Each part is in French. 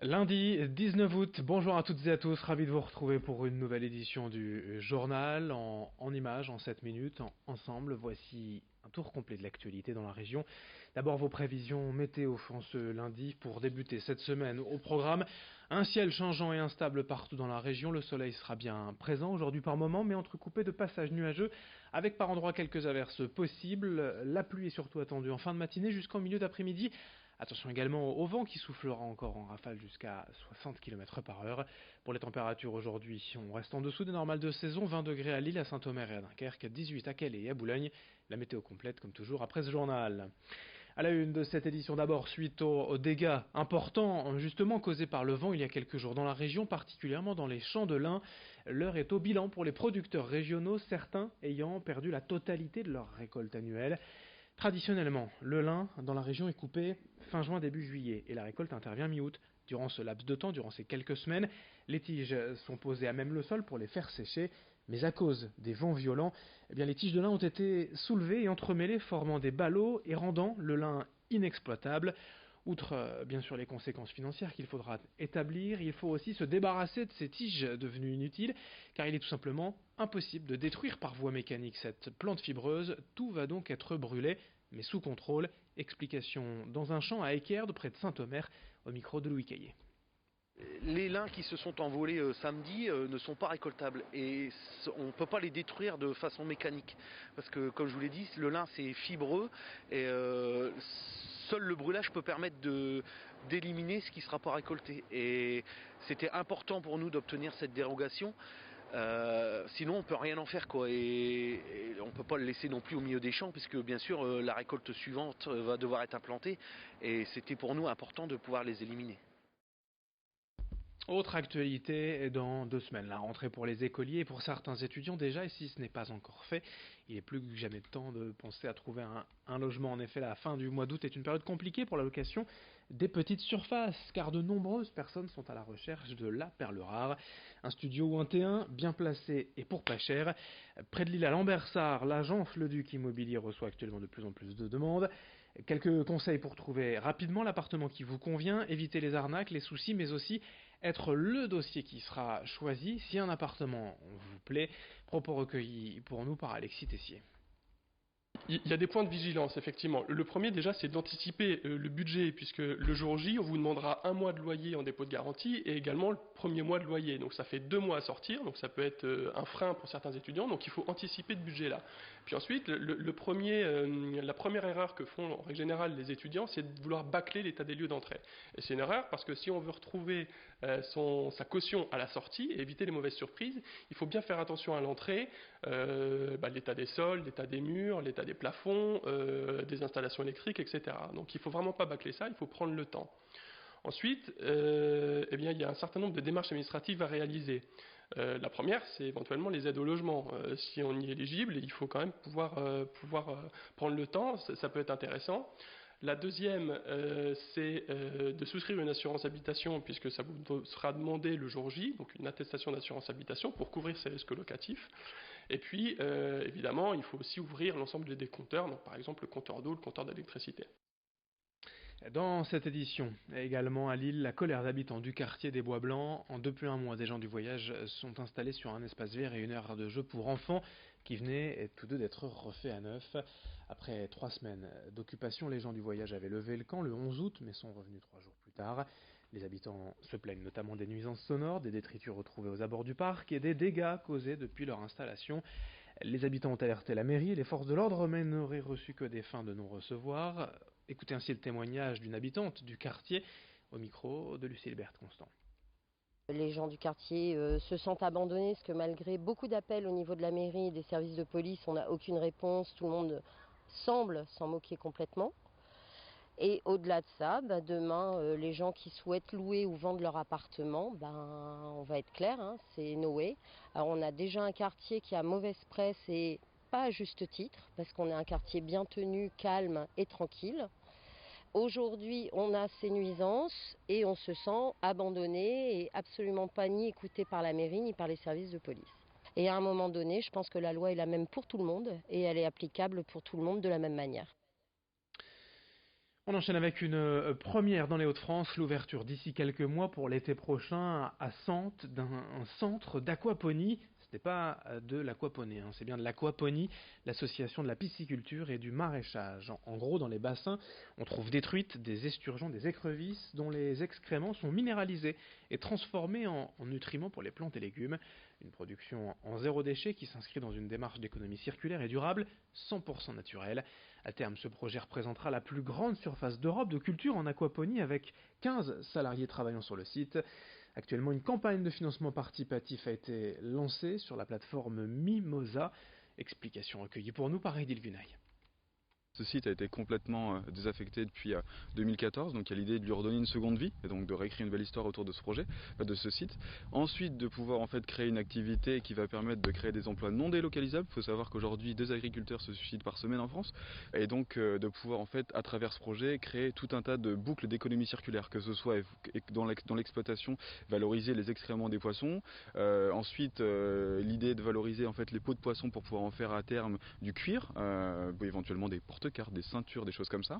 Lundi 19 août, bonjour à toutes et à tous, ravi de vous retrouver pour une nouvelle édition du journal en images, en 7 minutes, ensemble. Voici un tour complet de l'actualité dans la région. D'abord vos prévisions météo en ce lundi pour débuter cette semaine au programme. Un ciel changeant et instable partout dans la région, le soleil sera bien présent aujourd'hui par moment, mais entrecoupé de passages nuageux avec par endroits quelques averses possibles. La pluie est surtout attendue en fin de matinée jusqu'en milieu d'après-midi. Attention également au vent qui soufflera encore en rafale jusqu'à 60 km par heure. Pour les températures aujourd'hui, on reste en dessous des normales de saison, 20 degrés à Lille, à Saint-Omer et à Dunkerque, 18 à Calais et à Boulogne. La météo complète comme toujours après ce journal. À la une de cette édition d'abord, suite aux dégâts importants justement causés par le vent il y a quelques jours dans la région, particulièrement dans les champs de lin. L'heure est au bilan pour les producteurs régionaux, certains ayant perdu la totalité de leur récolte annuelle. Traditionnellement, le lin dans la région est coupé fin juin début juillet et la récolte intervient mi-août. Durant ce laps de temps, durant ces quelques semaines, les tiges sont posées à même le sol pour les faire sécher, mais à cause des vents violents, les tiges de lin ont été soulevées et entremêlées, formant des ballots et rendant le lin inexploitable. Outre bien sûr les conséquences financières qu'il faudra établir, il faut aussi se débarrasser de ces tiges devenues inutiles, car il est tout simplement impossible de détruire par voie mécanique cette plante fibreuse. Tout va donc être brûlé, mais sous contrôle. Explication dans un champ à Équerdes, près de Saint-Omer, au micro de Louis Caillé. Les lins qui se sont envolés samedi ne sont pas récoltables et on ne peut pas les détruire de façon mécanique parce que comme je vous l'ai dit, le lin c'est fibreux et seul le brûlage peut permettre d'éliminer ce qui ne sera pas récolté, et c'était important pour nous d'obtenir cette dérogation. Sinon on peut rien en faire quoi, et on peut pas le laisser non plus au milieu des champs puisque bien sûr la récolte suivante va devoir être implantée, et c'était pour nous important de pouvoir les éliminer. Autre actualité dans 2 semaines, la rentrée pour les écoliers et pour certains étudiants déjà, et si ce n'est pas encore fait, il est plus que jamais temps de penser à trouver un logement. En effet, la fin du mois d'août est une période compliquée pour la location des petites surfaces, car de nombreuses personnes sont à la recherche de la perle rare. Un studio ou un T1 bien placé et pour pas cher. Près de l'île à Lambersart, l'agence Le Duc Immobilier reçoit actuellement de plus en plus de demandes. Quelques conseils pour trouver rapidement l'appartement qui vous convient, éviter les arnaques, les soucis, mais aussi être le dossier qui sera choisi si un appartement vous plaît. Propos recueillis pour nous par Alexis Tessier. Il y a des points de vigilance, effectivement. Le premier, déjà, c'est d'anticiper le budget, puisque le jour J, on vous demandera 1 mois de loyer en dépôt de garantie et également le premier mois de loyer. Donc ça fait 2 mois à sortir, donc ça peut être un frein pour certains étudiants, donc il faut anticiper ce budget-là. Puis ensuite, la première erreur que font en règle générale les étudiants, c'est de vouloir bâcler l'état des lieux d'entrée. Et c'est une erreur parce que si on veut retrouver sa caution à la sortie et éviter les mauvaises surprises, il faut bien faire attention à l'entrée, l'état des sols, l'état des murs, l'état des plafonds, des installations électriques, etc. Donc il ne faut vraiment pas bâcler ça, il faut prendre le temps. Ensuite, il y a un certain nombre de démarches administratives à réaliser. La première, c'est éventuellement les aides au logement. Si on y est éligible, il faut quand même pouvoir prendre le temps, ça peut être intéressant. La deuxième, c'est de souscrire une assurance habitation, puisque ça vous sera demandé le jour J, donc une attestation d'assurance habitation pour couvrir ces risques locatifs. Et puis, évidemment, il faut aussi ouvrir l'ensemble des compteurs, donc par exemple le compteur d'eau, le compteur d'électricité. Dans cette édition, également à Lille, la colère d'habitants du quartier des Bois Blancs. Depuis un mois, des gens du voyage sont installés sur un espace vert et une aire de jeu pour enfants qui venaient tous deux d'être refaits à neuf. Après 3 semaines d'occupation, les gens du voyage avaient levé le camp le 11 août, mais sont revenus 3 jours plus tard. Les habitants se plaignent notamment des nuisances sonores, des détritus retrouvés aux abords du parc et des dégâts causés depuis leur installation. Les habitants ont alerté la mairie et les forces de l'ordre, mais n'auraient reçu que des fins de non-recevoir. Écoutez ainsi le témoignage d'une habitante du quartier au micro de Lucille Berthe-Constant. Les gens du quartier se sentent abandonnés parce que malgré beaucoup d'appels au niveau de la mairie et des services de police, on n'a aucune réponse. Tout le monde semble s'en moquer complètement. Et au-delà de ça, demain, les gens qui souhaitent louer ou vendre leur appartement, on va être clair, hein, c'est no way. Alors on a déjà un quartier qui a mauvaise presse et pas à juste titre, parce qu'on est un quartier bien tenu, calme et tranquille. Aujourd'hui, on a ces nuisances et on se sent abandonné et absolument pas ni écouté par la mairie ni par les services de police. Et à un moment donné, je pense que la loi est la même pour tout le monde et elle est applicable pour tout le monde de la même manière. On enchaîne avec une première dans les Hauts-de-France, l'ouverture d'ici quelques mois pour l'été prochain à Sante d'un centre d'aquaponie. Ce n'est pas de l'aquaponie, c'est bien de l'aquaponie, l'association de la pisciculture et du maraîchage. En gros, dans les bassins, on trouve des truites, des esturgeons, des écrevisses dont les excréments sont minéralisés et transformés en nutriments pour les plantes et légumes. Une production en zéro déchet qui s'inscrit dans une démarche d'économie circulaire et durable, 100% naturelle. À terme, ce projet représentera la plus grande surface d'Europe de culture en aquaponie avec 15 salariés travaillant sur le site. Actuellement, une campagne de financement participatif a été lancée sur la plateforme Mimosa. Explication recueillie pour nous par Edil Gunay. Ce site a été complètement désaffecté depuis 2014, donc il y a l'idée de lui redonner une seconde vie et donc de réécrire une belle histoire autour de ce projet, de ce site. Ensuite, de pouvoir en fait créer une activité qui va permettre de créer des emplois non délocalisables. Il faut savoir qu'aujourd'hui 2 agriculteurs se suicident par semaine en France, et donc de pouvoir en fait à travers ce projet créer tout un tas de boucles d'économie circulaire, que ce soit dans l'exploitation valoriser les excréments des poissons, ensuite l'idée de valoriser en fait les peaux de poissons pour pouvoir en faire à terme du cuir, éventuellement des porte-cartes, des ceintures, des choses comme ça.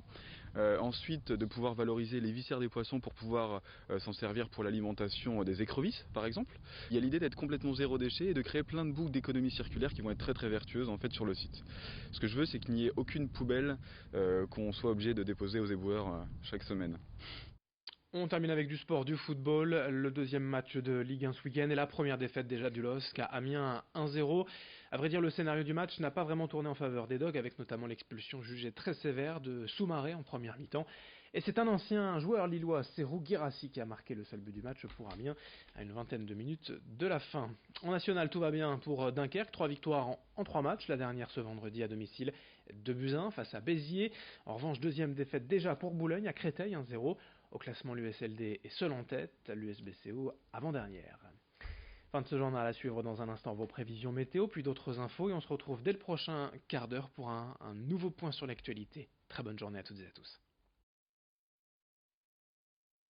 Ensuite, de pouvoir valoriser les viscères des poissons pour pouvoir s'en servir pour l'alimentation des écrevisses, par exemple. Il y a l'idée d'être complètement zéro déchet et de créer plein de boucles d'économie circulaire qui vont être très très vertueuses en fait sur le site. Ce que je veux, c'est qu'il n'y ait aucune poubelle qu'on soit obligé de déposer aux éboueurs chaque semaine. On termine avec du sport, du football, le deuxième match de Ligue 1 ce week-end et la première défaite déjà du LOSC à Amiens 1-0. À vrai dire, le scénario du match n'a pas vraiment tourné en faveur des Dogs, avec notamment l'expulsion jugée très sévère de Soumaré en première mi-temps. Et c'est un ancien joueur lillois, Serhou Guirassy, qui a marqué le seul but du match pour Amiens à une vingtaine de minutes de la fin. En national, tout va bien pour Dunkerque, 3 victoires en 3 matchs, la dernière ce vendredi à domicile, 2-1 face à Béziers. En revanche, deuxième défaite déjà pour Boulogne à Créteil, 1-0. Au classement, l'USLD est seul en tête, l'USBCO avant-dernière. Fin de ce journal, à suivre dans un instant vos prévisions météo, puis d'autres infos, et on se retrouve dès le prochain quart d'heure pour un nouveau point sur l'actualité. Très bonne journée à toutes et à tous.